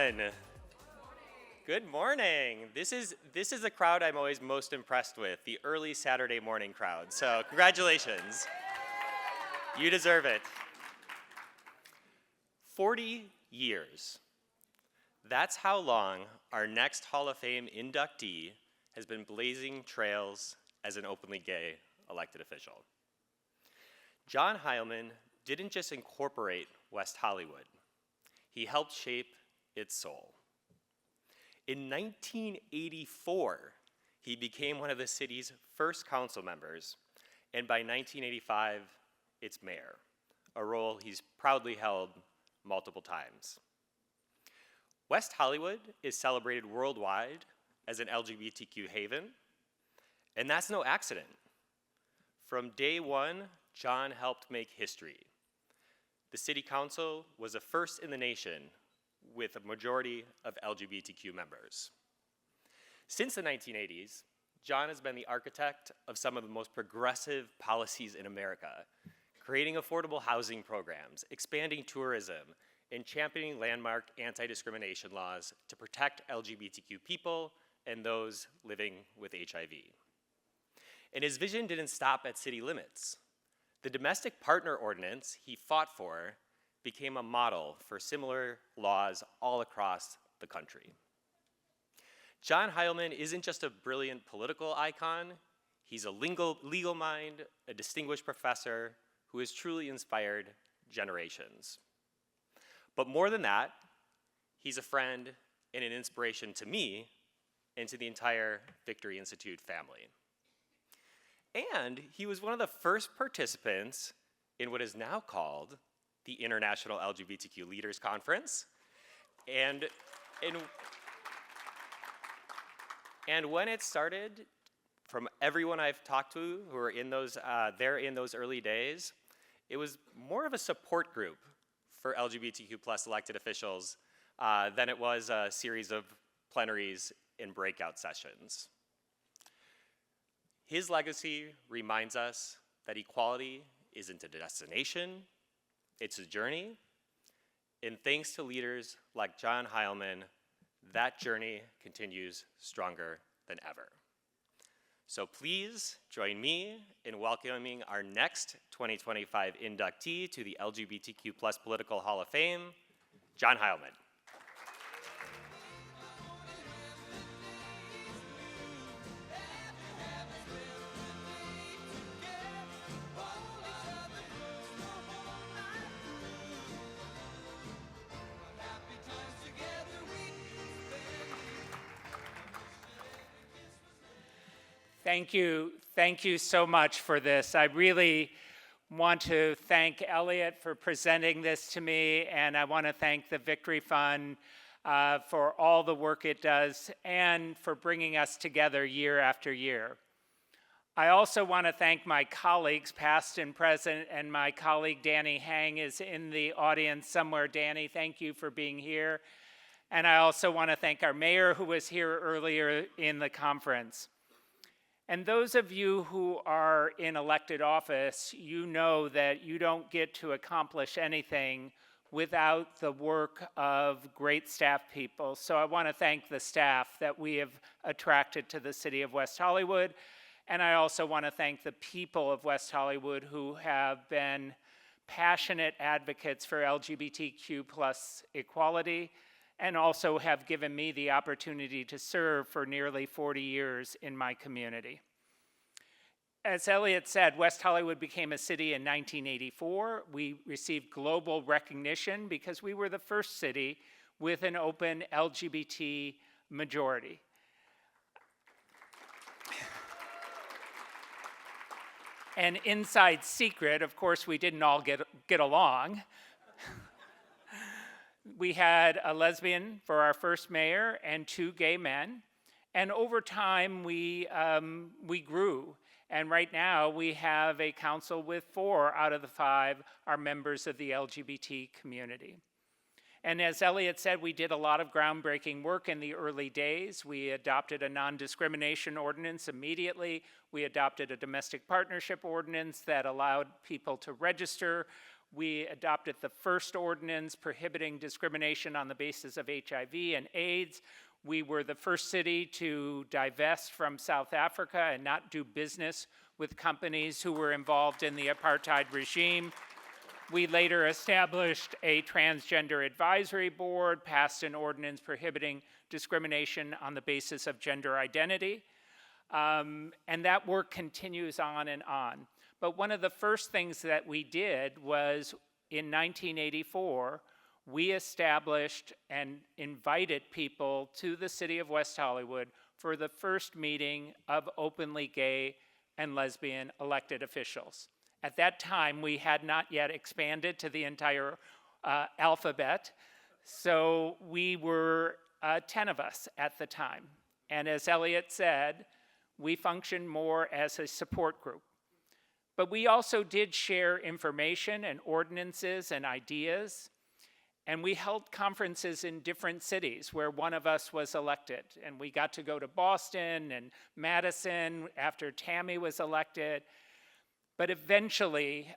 everyone. Good morning. This is a crowd I'm always most impressed with, the early Saturday morning crowd. So congratulations. You deserve it. 40 years. That's how long our next Hall of Fame inductee has been blazing trails as an openly gay elected official. John Heilman didn't just incorporate West Hollywood. He helped shape its soul. In 1984, he became one of the city's first council members, and by 1985, its mayor, a role he's proudly held multiple times. West Hollywood is celebrated worldwide as an LGBTQ haven, and that's no accident. From day one, John helped make history. The city council was the first in the nation with a majority of LGBTQ members. Since the 1980s, John has been the architect of some of the most progressive policies in America, creating affordable housing programs, expanding tourism, and championing landmark anti-discrimination laws to protect LGBTQ people and those living with HIV. And his vision didn't stop at city limits. The domestic partner ordinance he fought for became a model for similar laws all across the country. John Heilman isn't just a brilliant political icon, he's a legal mind, a distinguished professor who has truly inspired generations. But more than that, he's a friend and an inspiration to me and to the entire Victory Institute family. And he was one of the first participants in what is now called the International LGBTQ Leaders Conference. And when it started, from everyone I've talked to who were in those, there in those early days, it was more of a support group for LGBTQ plus elected officials than it was a series of plenaries and breakout sessions. His legacy reminds us that equality isn't a destination, it's a journey, and thanks to leaders like John Heilman, that journey continues stronger than ever. So please join me in welcoming our next 2025 inductee to the LGBTQ plus Political Hall of Fame, John Heilman. Thank you so much for this. I really want to thank Elliot for presenting this to me, and I want to thank the Victory Fund for all the work it does and for bringing us together year after year. I also want to thank my colleagues, past and present, and my colleague Danny Hang is in the audience somewhere. Danny, thank you for being here. And I also want to thank our mayor who was here earlier in the conference. And those of you who are in elected office, you know that you don't get to accomplish anything without the work of great staff people. So I want to thank the staff that we have attracted to the city of West Hollywood. And I also want to thank the people of West Hollywood who have been passionate advocates for LGBTQ plus equality, and also have given me the opportunity to serve for nearly 40 years in my community. As Elliot said, West Hollywood became a city in 1984. We received global recognition because we were the first city with an open LGBT majority. An inside secret, of course, we didn't all get along. We had a lesbian for our first mayor and 2 gay men. And over time, we grew. And right now, we have a council with 4 out of the 5 are members of the LGBT community. And as Elliot said, we did a lot of groundbreaking work in the early days. We adopted a non-discrimination ordinance immediately. We adopted a domestic partnership ordinance that allowed people to register We adopted the first ordinance prohibiting discrimination on the basis of HIV and AIDS. We were the first city to divest from South Africa and not do business with companies who were involved in the apartheid regime. We later established a transgender advisory board, passed an ordinance prohibiting discrimination on the basis of gender identity. And that work continues on and on. But one of the first things that we did was in 1984, we established and invited people to the city of West Hollywood for the first meeting of openly gay and lesbian elected officials. At that time, we had not yet expanded to the entire alphabet, so we were 10 of us at the time. And as Elliot said, we functioned more as a support group. But we also did share information and ordinances and ideas, and we held conferences in different cities where one of us was elected. And we got to go to Boston and Madison after Tammy was elected. But eventually,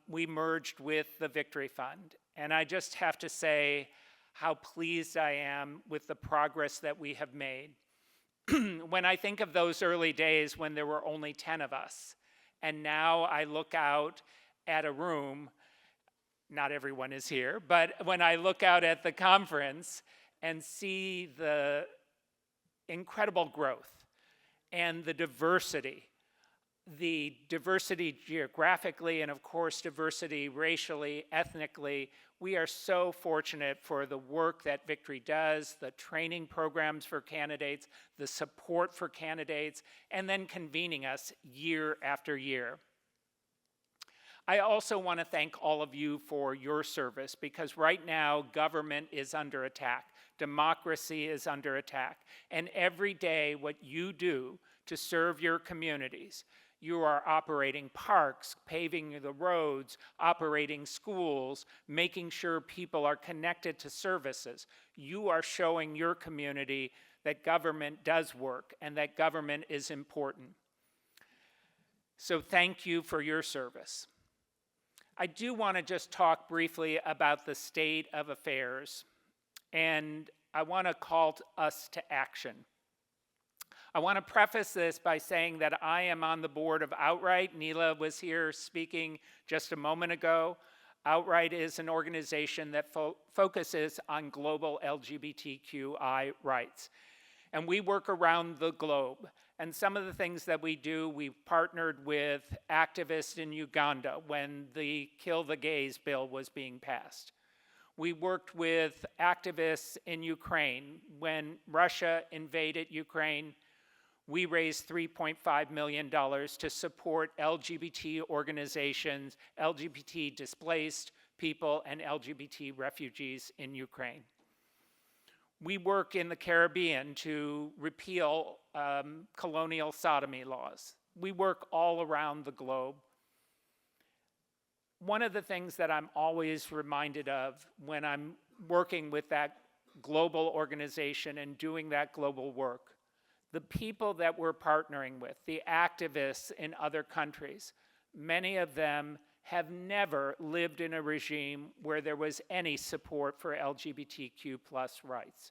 we merged with the Victory Fund. And I just have to say how pleased I am with the progress that we have made. When I think of those early days when there were only 10 of us, and now I look out at a room, not everyone is here, but when I look out at the conference and see the incredible growth and the diversity geographically, and of course diversity racially, ethnically. We are so fortunate for the work that Victory does, the training programs for candidates, the support for candidates, and then convening us year after year. I also want to thank all of you for your service, because right now government is under attack. Democracy is under attack. And every day what you do to serve your communities, you are operating parks, paving the roads, operating schools, making sure people are connected to services. You are showing your community that government does work and that government is important. So thank you for your service. I do want to just talk briefly about the state of affairs, and I want to call us to action. I want to preface this by saying that I am on the board of Outright. Neela was here speaking just a moment ago. Outright is an organization that focuses on global LGBTQI rights. And we work around the globe. And some of the things that we do, we've partnered with activists in Uganda when the Kill the Gays bill was being passed. We worked with activists in Ukraine when Russia invaded Ukraine. We raised $3.5 million to support LGBT organizations, LGBT displaced people, and LGBT refugees in Ukraine. We work in the Caribbean to repeal colonial sodomy laws. We work all around the globe. One of the things that I'm always reminded of when I'm working with that global organization and doing that global work, the people that we're partnering with, the activists in other countries, many of them have never lived in a regime where there was any support for LGBTQ+ rights.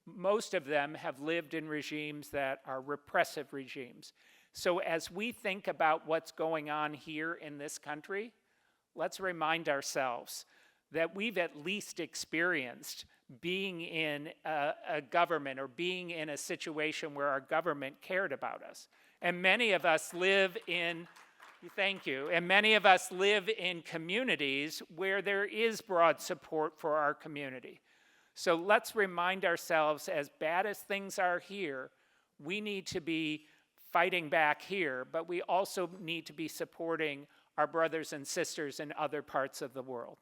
Most of them have lived in regimes that are repressive regimes. So as we think about what's going on here in this country, let's remind ourselves that we've at least experienced being in a government or being in a situation where our government cared about us. And many of us live in, thank you, and many of us live in communities where there is broad support for our community. So let's remind ourselves, as bad as things are here, we need to be fighting back here, but we also need to be supporting our brothers and sisters in other parts of the world.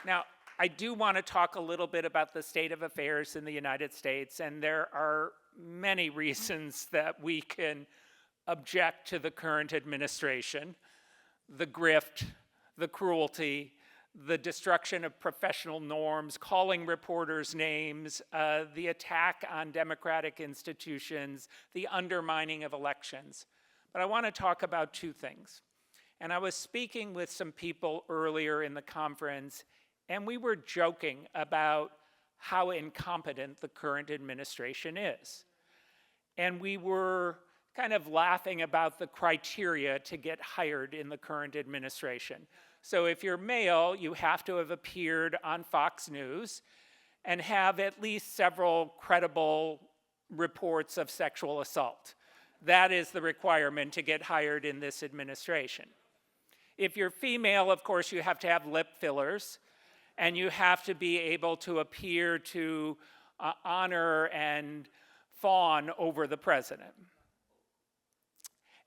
Now, I do want to talk a little bit about the state of affairs in the United States, and there are many reasons that we can object to the current administration: the grift, the cruelty, the destruction of professional norms, calling reporters names, the attack on democratic institutions, the undermining of elections. But I want to talk about two things. And I was speaking with some people earlier in the conference, and we were joking about how incompetent the current administration is. And we were kind of laughing about the criteria to get hired in the current administration. So if you're male, you have to have appeared on Fox News and have at least several credible reports of sexual assault. That is the requirement to get hired in this administration. If you're female, of course, you have to have lip fillers, and you have to be able to appear to honor and fawn over the president.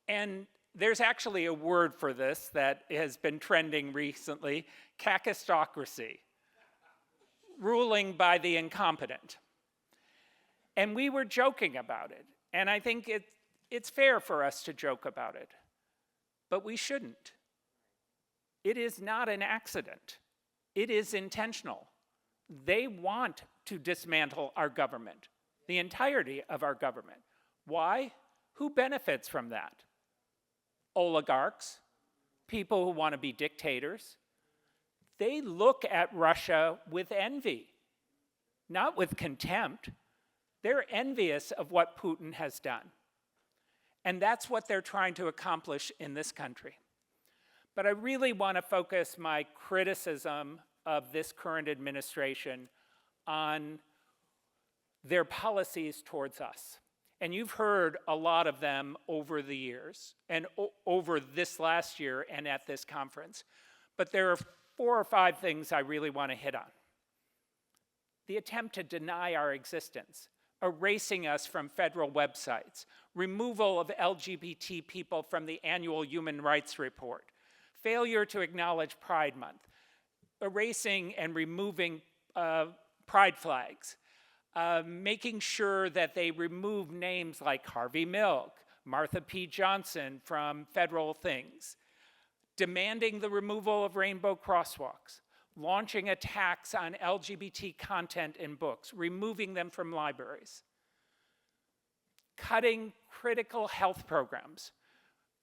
And there's actually a word for this that has been trending recently, kakistocracy, ruling by the incompetent. And we were joking about it, and I think it's fair for us to joke about it, but we shouldn't. It is not an accident. It is intentional. They want to dismantle our government, the entirety of our government. Why? Who benefits from that? Oligarchs, people who want to be dictators. They look at Russia with envy, not with contempt. They're envious of what Putin has done. And that's what they're trying to accomplish in this country. But I really want to focus my criticism of this current administration on their policies towards us. And you've heard a lot of them over the years, and over this last year and at this conference. But there are 4 or 5 things I really want to hit on. The attempt to deny our existence, erasing us from federal websites, removal of LGBT people from the annual Human Rights Report, failure to acknowledge Pride Month, erasing and removing pride flags, making sure that they remove names like Harvey Milk, Martha P. Johnson from federal things, demanding the removal of rainbow crosswalks, launching attacks on LGBT content in books, removing them from libraries, cutting critical health programs,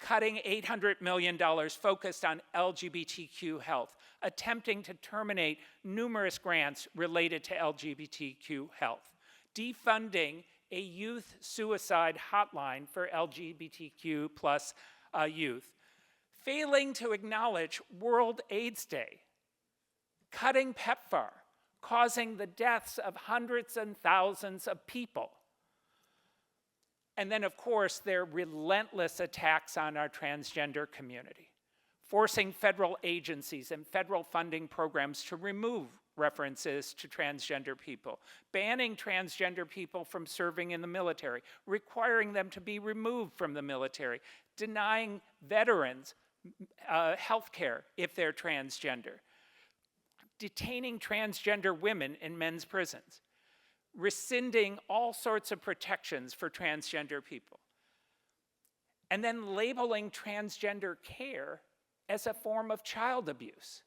cutting $800 million focused on LGBTQ health, attempting to terminate numerous grants related to LGBTQ health, defunding a youth suicide hotline for LGBTQ plus youth, failing to acknowledge World AIDS Day, cutting PEPFAR, causing the deaths of hundreds and thousands of people. And then, of course, their relentless attacks on our transgender community, forcing federal agencies and federal funding programs to remove references to transgender people, banning transgender people from serving in the military, requiring them to be removed from the military, denying veterans health care if they're transgender, detaining transgender women in men's prisons, rescinding all sorts of protections for transgender people, and then labeling transgender care as a form of child abuse.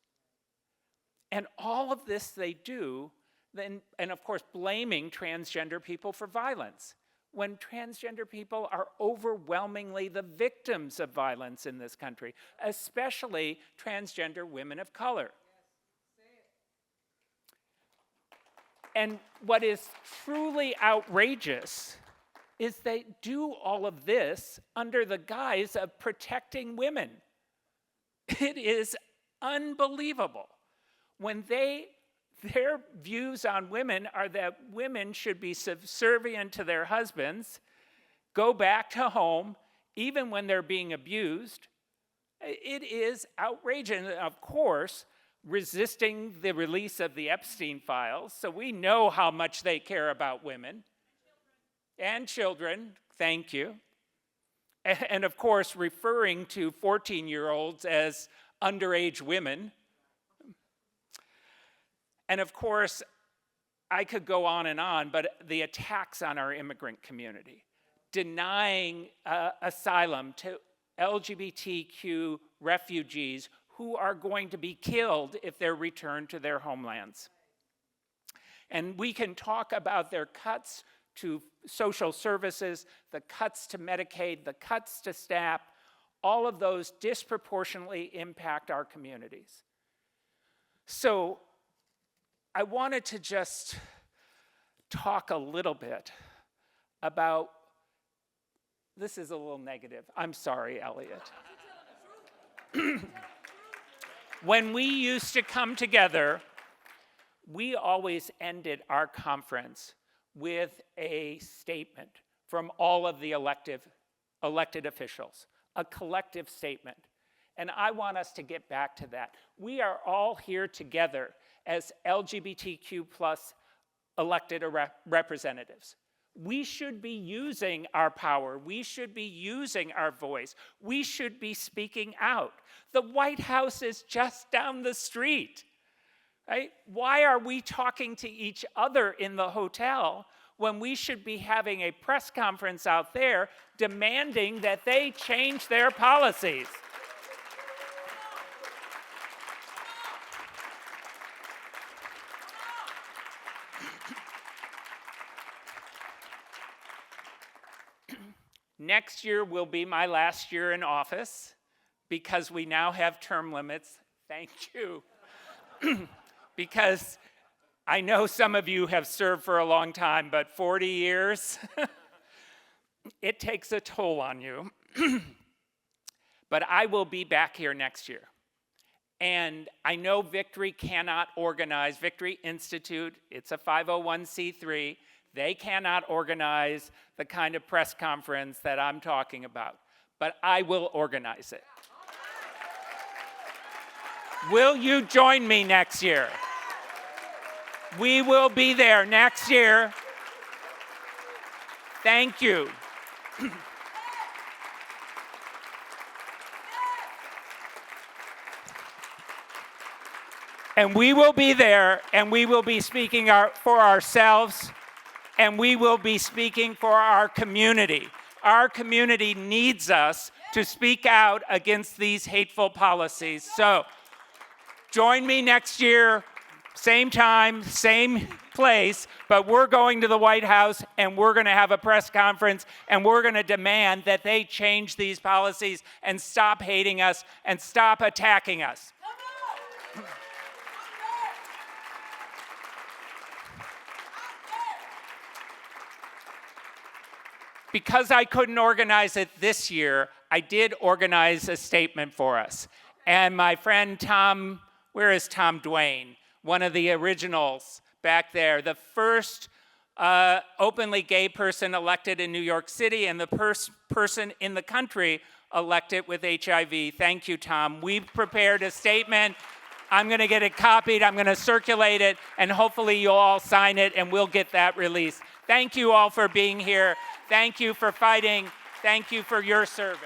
And all of this they do, and of course blaming transgender people for violence, when transgender people are overwhelmingly the victims of violence in this country, especially transgender women of color. And what is truly outrageous is they do all of this under the guise of protecting women. It is unbelievable. When their views on women are that women should be subservient to their husbands, go back to home, even when they're being abused. It is outrageous. And of course, resisting the release of the Epstein files, so we know how much they care about women. And children, thank you. And of course, referring to 14-year-olds as underage women. And of course, I could go on, but the attacks on our immigrant community, denying asylum to LGBTQ refugees who are going to be killed if they're returned to their homelands. And we can talk about their cuts to social services, the cuts to Medicaid, the cuts to SNAP, all of those disproportionately impact our communities. So I wanted to just talk a little bit about, this is a little negative. I'm sorry, Elliot. When we used to come together, we always ended our conference with a statement from all of the elected officials, a collective statement. And I want us to get back to that. We are all here together as LGBTQ plus elected representatives. We should be using our power. We should be using our voice. We should be speaking out. The White House is just down the street. Right? Why are we talking to each other in the hotel when we should be having a press conference out there demanding that they change their policies? Next year will be my last year in office because we now have term limits. Thank you. Because I know some of you have served for a long time, but 40 years, it takes a toll on you. But I will be back here next year. And I know Victory cannot organize, Victory Institute, it's a 501c3, they cannot organize the kind of press conference that I'm talking about, but I will organize it. Will you join me next year? We will be there next year. Thank you. And we will be there, and we will be speaking for ourselves, and we will be speaking for our community. Our community needs us to speak out against these hateful policies. So join me next year, same time, same place, but we're going to the White House and we're going to have a press conference and we're going to demand that they change these policies and stop hating us and stop attacking us. Because I couldn't organize it this year, I did organize a statement for us. And my friend Tom, where is Tom Duane? One of the originals back there, the first openly gay person elected in New York City and the first person in the country elected with HIV. Thank you, Tom. We've prepared a statement. I'm going to get it copied. I'm going to circulate it, and hopefully you'll all sign it, and we'll get that released. Thank you all for being here. Thank you for fighting. Thank you for your service.